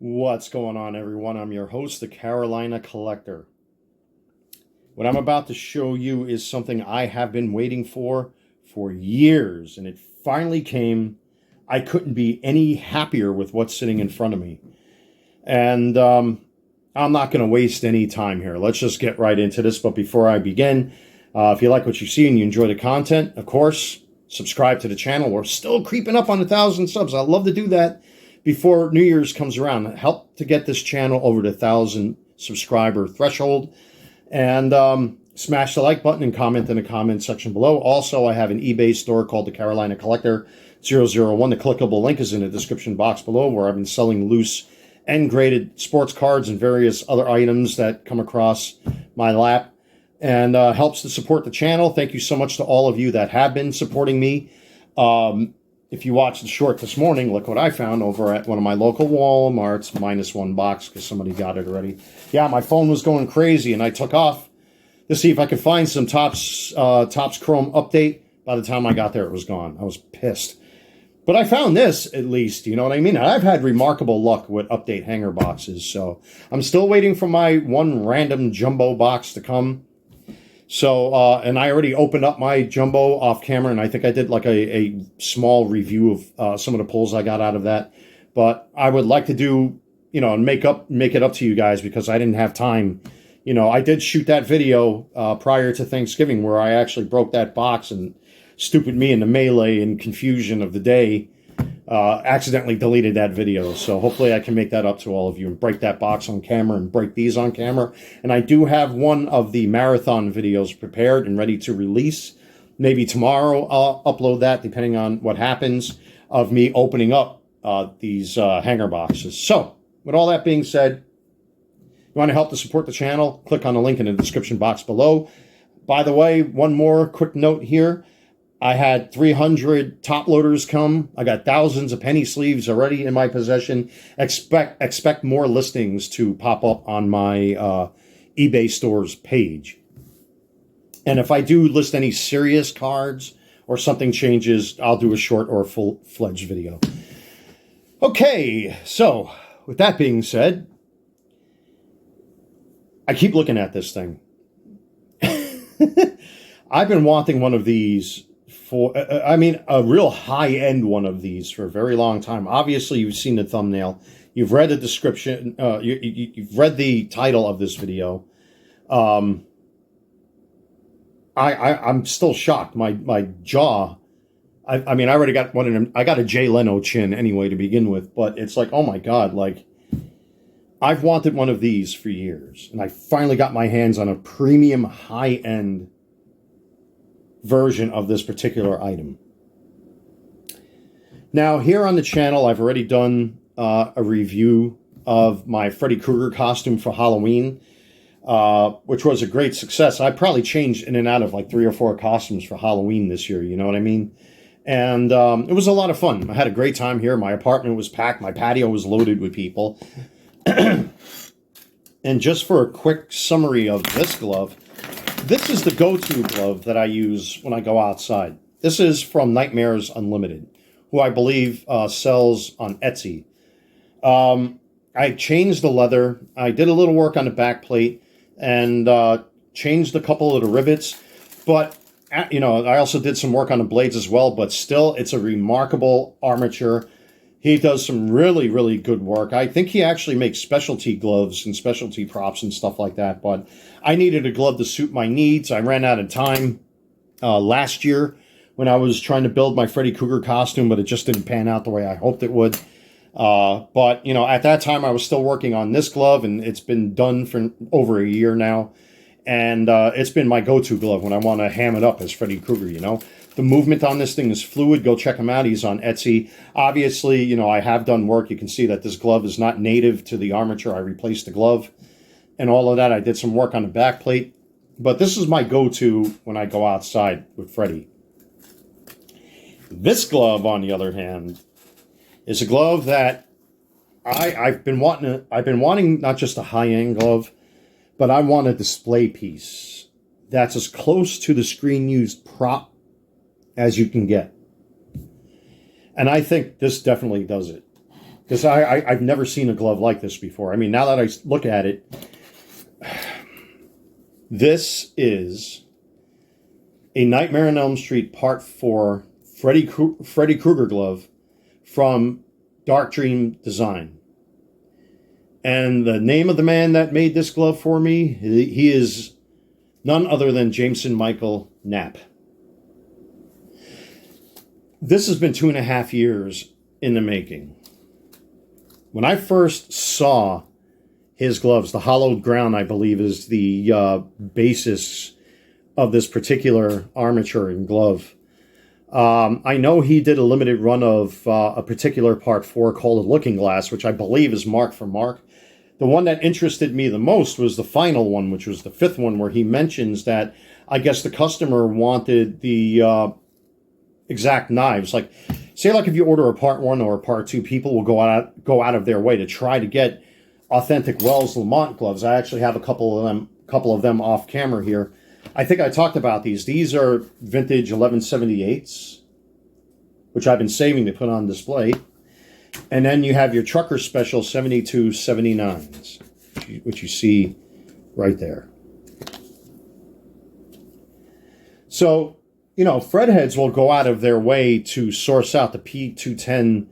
What's going on, everyone? I'm your host, the Carolina Collector. What I'm about to show you is something I have been waiting for years, and it finally came. I couldn't be any happier with what's sitting in front of me. And I'm not going to waste any time here. Let's just get right into this. But before I begin, if you like what you see and you enjoy the content, of course, subscribe to the channel. We're still creeping up on 1,000 subs. I'd love to do that before New Year's comes around. Help to get this channel over the 1,000 subscriber threshold. And smash the like button and comment in the comment section below. Also, I have an eBay store called the Carolina Collector 001. The clickable link is in the description box below, where I've been selling loose and graded sports cards and various other items that come across my lap, and helps to support the channel. Thank you so much to all of you that have been supporting me. If you watched the short this morning, look what I found over at one of my local Walmarts, -1 box, because somebody got it already. Yeah, my phone was going crazy, and I took off to see if I could find some Topps Chrome update. By the time I got there, it was gone. I was pissed. But I found this, at least, you know what I mean? I've had remarkable luck with update hanger boxes, so I'm still waiting for my one random jumbo box to come. So, and I already opened up my jumbo off camera, and I think I did like a small review of some of the pulls I got out of that. But I would like to do, you know, and make it up to you guys, because I didn't have time. You know, I did shoot that video prior to Thanksgiving where I actually broke that box, and stupid me in the melee and confusion of the day accidentally deleted that video. So hopefully I can make that up to all of you and break that box on camera and break these on camera. And I do have one of the marathon videos prepared and ready to release. Maybe tomorrow I'll upload that, depending on what happens, of me opening up these hanger boxes. So with all that being said, you want to help to support the channel, click on the link in the description box below. By the way, one more quick note here. I had 300 top loaders come. I got thousands of penny sleeves already in my possession. Expect more listings to pop up on my eBay stores page. And if I do list any serious cards or something changes, I'll do a short or a full-fledged video. Okay, so with that being said, I keep looking at this thing. I've been wanting one of these for, I mean, a real high-end one of these for a very long time. Obviously, you've seen the thumbnail. You've read the description. You've read the title of this video. I'm still shocked. My jaw. I mean, I already got one of them. I got a Jay Leno chin anyway to begin with, but it's like, oh my God, like, I've wanted one of these for years, and I finally got my hands on a premium high-end version of this particular item. Now, here on the channel, I've already done a review of my Freddy Krueger costume for Halloween, which was a great success. I probably changed in and out of like 3 or 4 costumes for Halloween this year, you know what I mean? And it was a lot of fun. I had a great time here. My apartment was packed. My patio was loaded with people. And just for a quick summary of this glove, this is the go-to glove that I use when I go outside. This is from Nightmares Unlimited, who I believe sells on Etsy. I changed the leather. I did a little work on the back plate and changed a couple of the rivets. But, you know, I also did some work on the blades as well. But still, it's a remarkable armature. He does some really, really good work. I think he actually makes specialty gloves and specialty props and stuff like that. But I needed a glove to suit my needs. I ran out of time last year when I was trying to build my Freddy Krueger costume, but it just didn't pan out the way I hoped it would. But, you know, at that time I was still working on this glove, and it's been done for over a year now. And it's been my go-to glove when I want to ham it up as Freddy Krueger, you know. The movement on this thing is fluid. Go check him out. He's on Etsy. Obviously, you know, I have done work. You can see that this glove is not native to the armature. I replaced the glove and all of that. I did some work on the back plate. But this is my go-to when I go outside with Freddy. This glove, on the other hand, is a glove that I've been wanting not just a high-end glove, but I want a display piece that's as close to the screen-used prop as you can get. And I think this definitely does it. because I've never seen a glove like this before. I mean, now that I look at it, this is a Nightmare on Elm Street Part 4 Freddy Krueger glove from Dark Dream Design. And the name of the man that made this glove for me, he is none other than Jameson Michael Knapp. This has been 2.5 years in the making. When I first saw his gloves, the hollowed ground, I believe, is the basis of this particular armature and glove. I know he did a limited run of a particular Part 4 called Looking Glass, which I believe is mark for mark. The one that interested me the most was the final one, which was the 5th one, where he mentions that I guess the customer wanted the exact knives. Like, say, like if you order a Part 1 or a Part 2, people will go out of their way to try to get authentic Wells Lamont gloves. I actually have a couple of them off camera here. I think I talked about these. These are vintage 1178s, which I've been saving to put on display. And then you have your Trucker Special 7279s, which you see right there. So, you know, Fred heads will go out of their way to source out the P210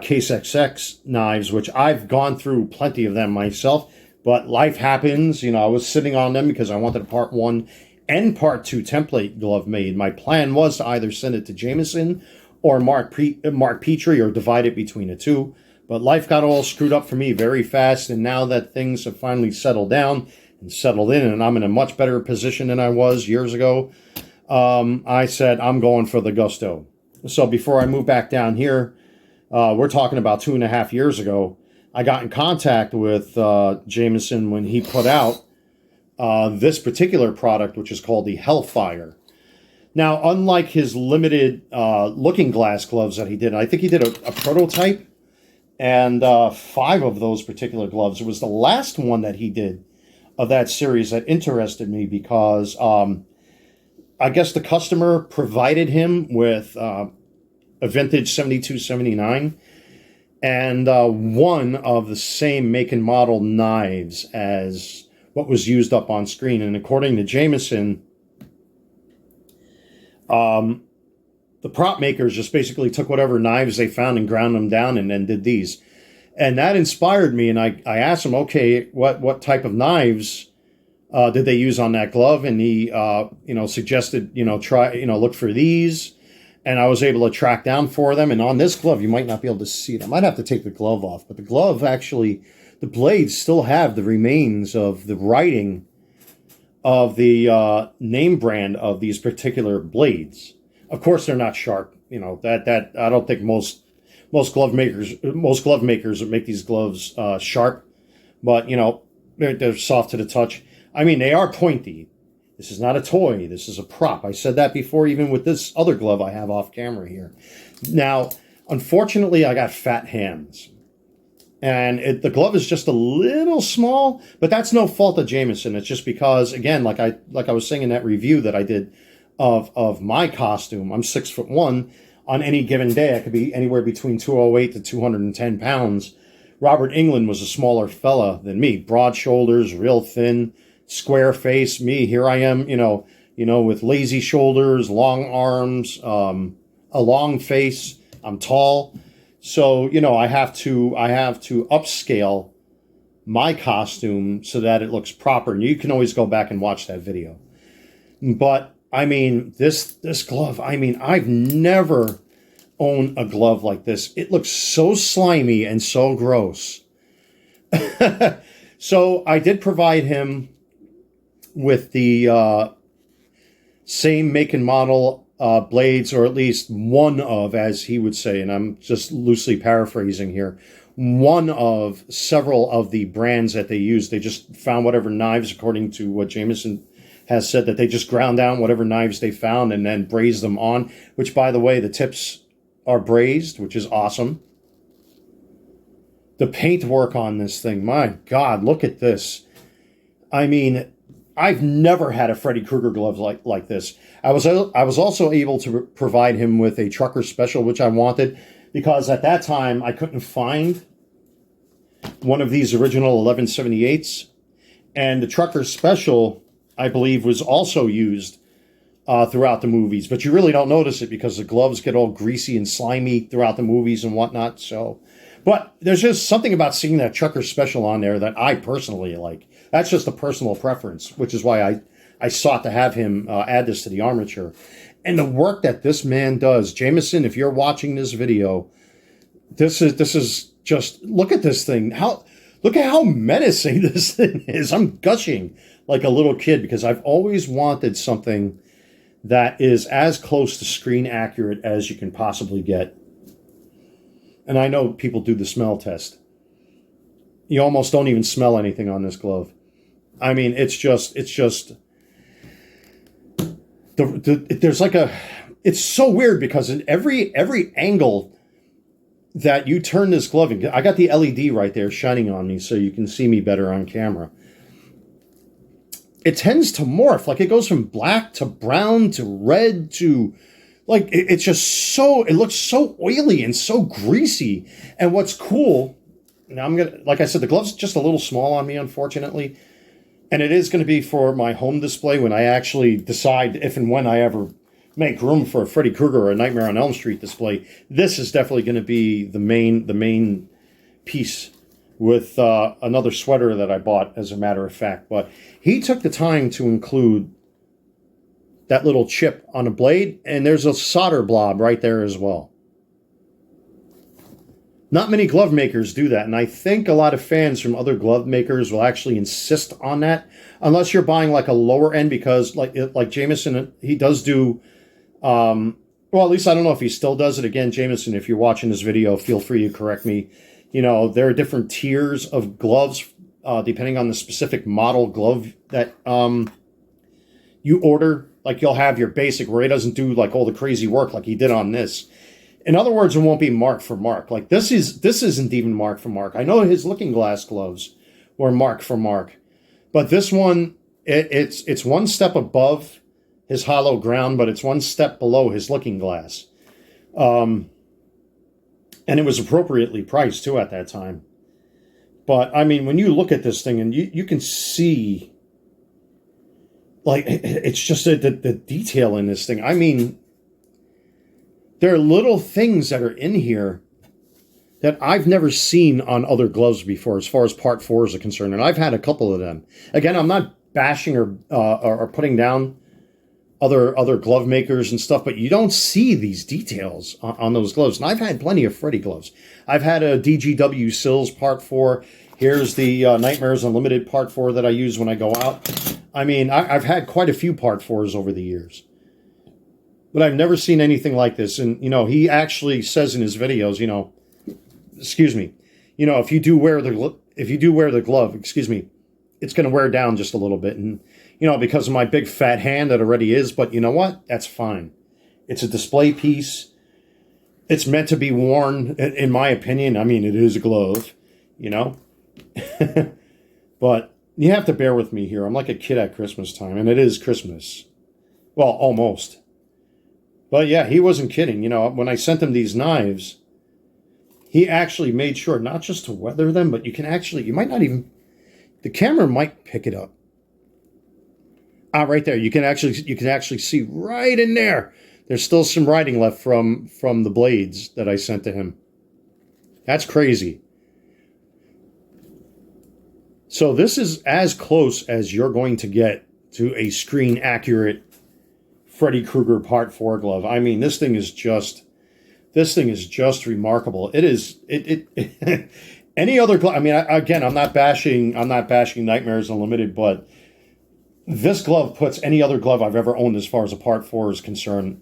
Case XX knives, which I've gone through plenty of them myself. But life happens. You know, I was sitting on them because I wanted a Part 1 and Part 2 template glove made. My plan was to either send it to Jameson or Mark Petrie, or divide it between the two. But life got all screwed up for me very fast, and now that things have finally settled down and settled in, and I'm in a much better position than I was years ago, I said, I'm going for the Gusto. So before I move back down here, we're talking about 2.5 years ago, I got in contact with Jameson when he put out this particular product, which is called the Hellfire. Now, unlike his limited Looking Glass gloves that he did, I think he did a prototype and 5 of those particular gloves. It was the last one that he did of that series that interested me because I guess the customer provided him with a vintage 7279 and one of the same make and model knives as what was used up on screen. And according to Jameson, the prop makers just basically took whatever knives they found and ground them down and then did these. And that inspired me, and I asked him, okay, what type of knives did they use on that glove? And he suggested, look for these. And I was able to track down 4 of them. And on this glove, you might not be able to see it. I might have to take the glove off. But the glove actually, the blades still have the remains of the writing of the name brand of these particular blades. Of course, they're not sharp. You know, that I don't think most glove makers that make these gloves sharp. But, you know, they're soft to the touch. I mean, they are pointy. This is not a toy. This is a prop. I said that before, even with this other glove I have off camera here. Now, unfortunately, I got fat hands. And the glove is just a little small, but that's no fault of Jameson. It's just because, again, like I was saying in that review that I did of my costume, I'm 6'1". On any given day, I could be anywhere between 208 to 210 pounds. Robert Englund was a smaller fella than me. Broad shoulders, real thin, square face. Me, here I am, with lazy shoulders, long arms, a long face. I'm tall. So, I have to upscale my costume so that it looks proper. And you can always go back and watch that video. But, I mean, this glove, I've never owned a glove like this. It looks so slimy and so gross. So, I did provide him with the same make and model blades, or at least one of, as he would say, and I'm just loosely paraphrasing here, one of several of the brands that they use. They just found whatever knives, according to what Jameson has said, that they just ground down whatever knives they found and then braised them on, which, by the way, the tips are braised, which is awesome. The paint work on this thing, my God, look at this. I mean, I've never had a Freddy Krueger glove like this. I was also able to provide him with a Trucker Special, which I wanted, because at that time I couldn't find one of these original 1178s. And the Trucker Special, I believe, was also used throughout the movies. But you really don't notice it because the gloves get all greasy and slimy throughout the movies and whatnot. So, but there's just something about seeing that Trucker Special on there that I personally like. That's just a personal preference, which is why I sought to have him add this to the armature. And the work that this man does, Jameson, if you're watching this video, this is just, look at this thing. Look at how menacing this thing is. I'm gushing like a little kid because I've always wanted something that is as close to screen accurate as you can possibly get. And I know people do the smell test. You almost don't even smell anything on this glove. I mean, it's just there's like it's so weird because in every angle that you turn this glove in, I got the LED right there shining on me so you can see me better on camera. It tends to morph, like it goes from black to brown to red to, like, it's just so, it looks so oily and so greasy. And what's cool, now like I said, the glove's just a little small on me, unfortunately. And it is going to be for my home display when I actually decide if and when I ever make room for a Freddy Krueger or a Nightmare on Elm Street display. This is definitely going to be the main piece with another sweater that I bought, as a matter of fact. But he took the time to include that little chip on the blade, and there's a solder blob right there as well. Not many glove makers do that, and I think a lot of fans from other glove makers will actually insist on that, unless you're buying like a lower end, because like Jameson, he does do, well, at least I don't know if he still does it. Again, Jameson, if you're watching this video, feel free to correct me. You know, there are different tiers of gloves, depending on the specific model glove that you order. Like, you'll have your basic where he doesn't do like all the crazy work like he did on this. In other words, it won't be mark for mark. Like, this isn't even mark for mark. I know his looking glass gloves were mark for mark, but this one, it's one step above his hollow ground, but it's one step below his looking glass. And it was appropriately priced, too, at that time. But, I mean, when you look at this thing, and you can see, like, it's just the detail in this thing. I mean, there are little things that are in here that I've never seen on other gloves before, as far as Part 4s are concerned. And I've had a couple of them. Again, I'm not bashing or putting down other glove makers and stuff, but you don't see these details on those gloves. And I've had plenty of Freddy gloves. I've had a DGW Sills Part 4. Here's the Nightmares Unlimited Part 4 that I use when I go out. I mean, I've had quite a few Part 4s over the years. But I've never seen anything like this. And, you know, he actually says in his videos, you know, excuse me, you know, if you do wear the glove, excuse me, it's going to wear down just a little bit. And, you know, because of my big fat hand that already is. But you know what? That's fine. It's a display piece. It's meant to be worn, in my opinion. I mean, it is a glove, you know. But you have to bear with me here. I'm like a kid at Christmas time. And it is Christmas. Well, almost. But yeah, he wasn't kidding. You know, when I sent him these knives, he actually made sure not just to weather them, but you might not even, the camera might pick it up. Right there. You can actually see right in there. There's still some writing left from the blades that I sent to him. That's crazy. So this is as close as you're going to get to a screen accurate Freddy Krueger Part 4 glove. I mean, this thing is just remarkable. Any other glove, I mean, again, I'm not bashing Nightmares Unlimited, but this glove puts any other glove I've ever owned as far as a Part 4 is concerned.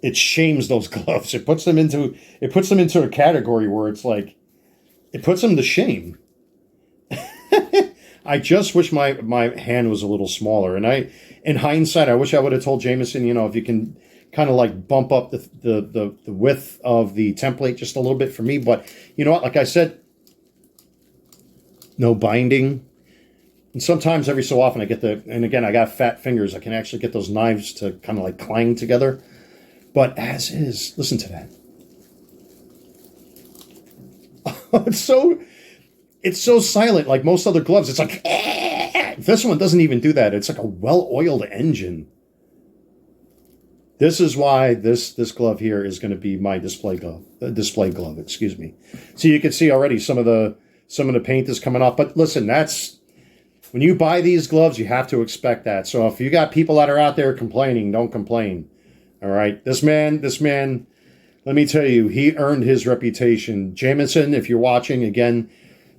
It shames those gloves. It puts them into a category where it's like, it puts them to shame. I just wish my hand was a little smaller. And in hindsight, I wish I would have told Jameson, you know, if you can kind of like bump up the width of the template just a little bit for me. But you know what? Like I said, no binding. And sometimes every so often and again, I got fat fingers. I can actually get those knives to kind of like clang together. But as is, listen to that. it's so silent. Like most other gloves, it's like, this one doesn't even do that. It's like a well-oiled engine. This is why this glove here is going to be my display glove, excuse me. So you can see already some of the paint is coming off. But listen, that's when you buy these gloves, you have to expect that. So if you got people that are out there complaining, don't complain. All right, this man, let me tell you, he earned his reputation. Jameson, if you're watching, again,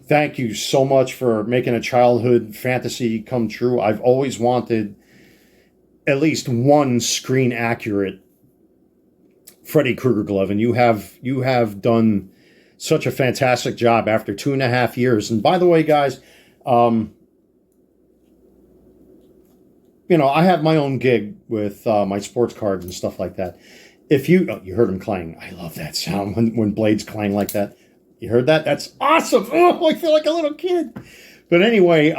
thank you so much for making a childhood fantasy come true. I've always wanted at least one screen accurate Freddy Krueger glove, and you have done such a fantastic job after 2.5 years. And by the way, guys, you know, I have my own gig with my sports cards and stuff like that. If you heard him clang, I love that sound when blades clang like that. You heard that? That's awesome. Oh, I feel like a little kid. But anyway,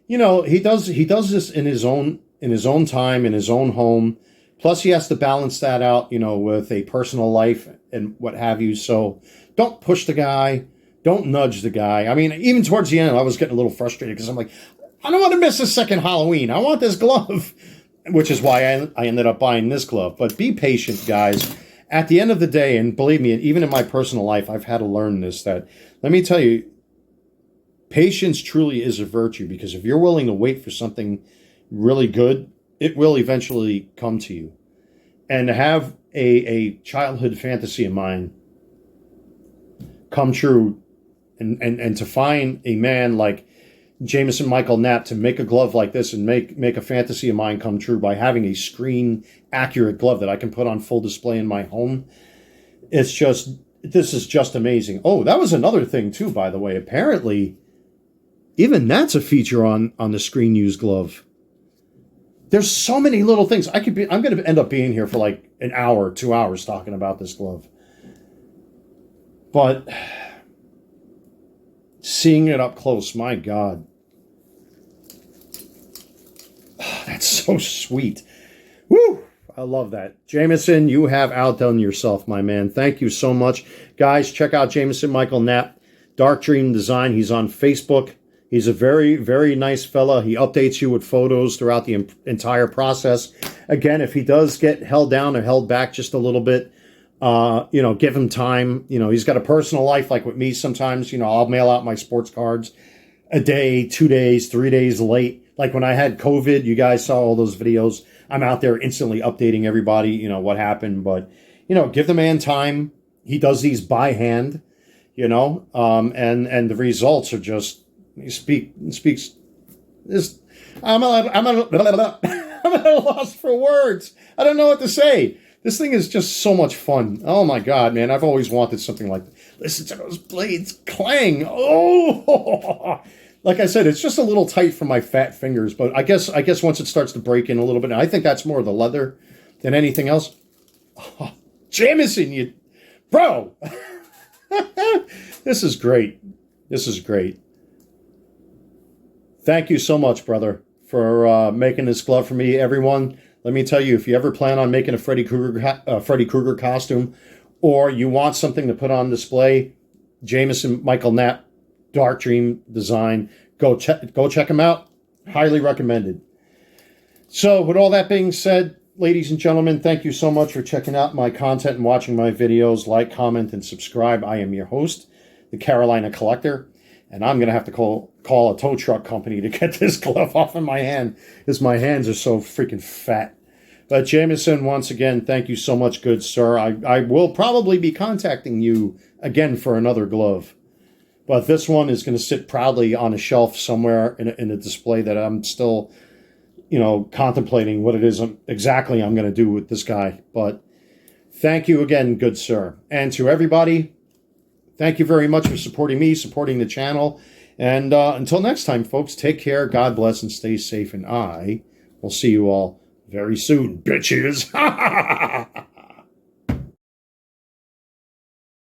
you know, he does this in his own time, in his own home. Plus, he has to balance that out, you know, with a personal life and what have you. So don't push the guy. Don't nudge the guy. I mean, even towards the end, I was getting a little frustrated because I'm like, I don't want to miss a second Halloween. I want this glove, which is why I ended up buying this glove. But be patient, guys. At the end of the day, and believe me, even in my personal life, I've had to learn this, that, let me tell you, patience truly is a virtue, because if you're willing to wait for something really good, it will eventually come to you. And to have a childhood fantasy of mine come true, and to find a man like Jameson Michael Knapp to make a glove like this and make a fantasy of mine come true by having a screen accurate glove that I can put on full display in my home. This is just amazing. Oh, that was another thing too, by the way. Apparently, even that's a feature on the screen use glove. There's so many little things. I'm going to end up being here for like an hour, 2 hours talking about this glove. But seeing it up close, my God. Oh, that's so sweet. Woo! I love that. Jameson, you have outdone yourself, my man. Thank you so much. Guys, check out Jameson Michael Knapp, Dark Dream Design. He's on Facebook. He's a very, very nice fella. He updates you with photos throughout the entire process. Again, if he does get held down or held back just a little bit, you know, give him time. You know, he's got a personal life like with me sometimes. You know, I'll mail out my sports cards a day, 2 days, 3 days late. Like when I had COVID, you guys saw all those videos. I'm out there instantly updating everybody, you know, what happened. But, you know, give the man time. He does these by hand, you know, and the results are just, he speaks this. I'm at a loss for words. I don't know what to say. This thing is just so much fun. Oh my God, man. I've always wanted something like that. Listen to those blades clang. Oh, like I said, it's just a little tight for my fat fingers, but I guess once it starts to break in a little bit, and I think that's more the leather than anything else. Oh, Jameson, bro. This is great. This is great. Thank you so much, brother, for making this glove for me. Everyone, let me tell you, if you ever plan on making a Freddy Krueger costume, or you want something to put on display, Jameson Michael Knapp, Dark Dream Design, go check him out. Highly recommended. So with all that being said, ladies and gentlemen, thank you so much for checking out my content and watching my videos. Like, comment, and subscribe. I am your host, the Carolina Collector, and I'm going to have to call a tow truck company to get this glove off of my hand, because my hands are so freaking fat. But Jameson, once again, thank you so much, good sir. I will probably be contacting you again for another glove. But this one is going to sit proudly on a shelf somewhere in a display that I'm still, you know, contemplating what it is exactly I'm going to do with this guy. But thank you again, good sir. And to everybody, thank you very much for supporting me, supporting the channel. And until next time, folks, take care, God bless, and stay safe. And I will see you all very soon, bitches.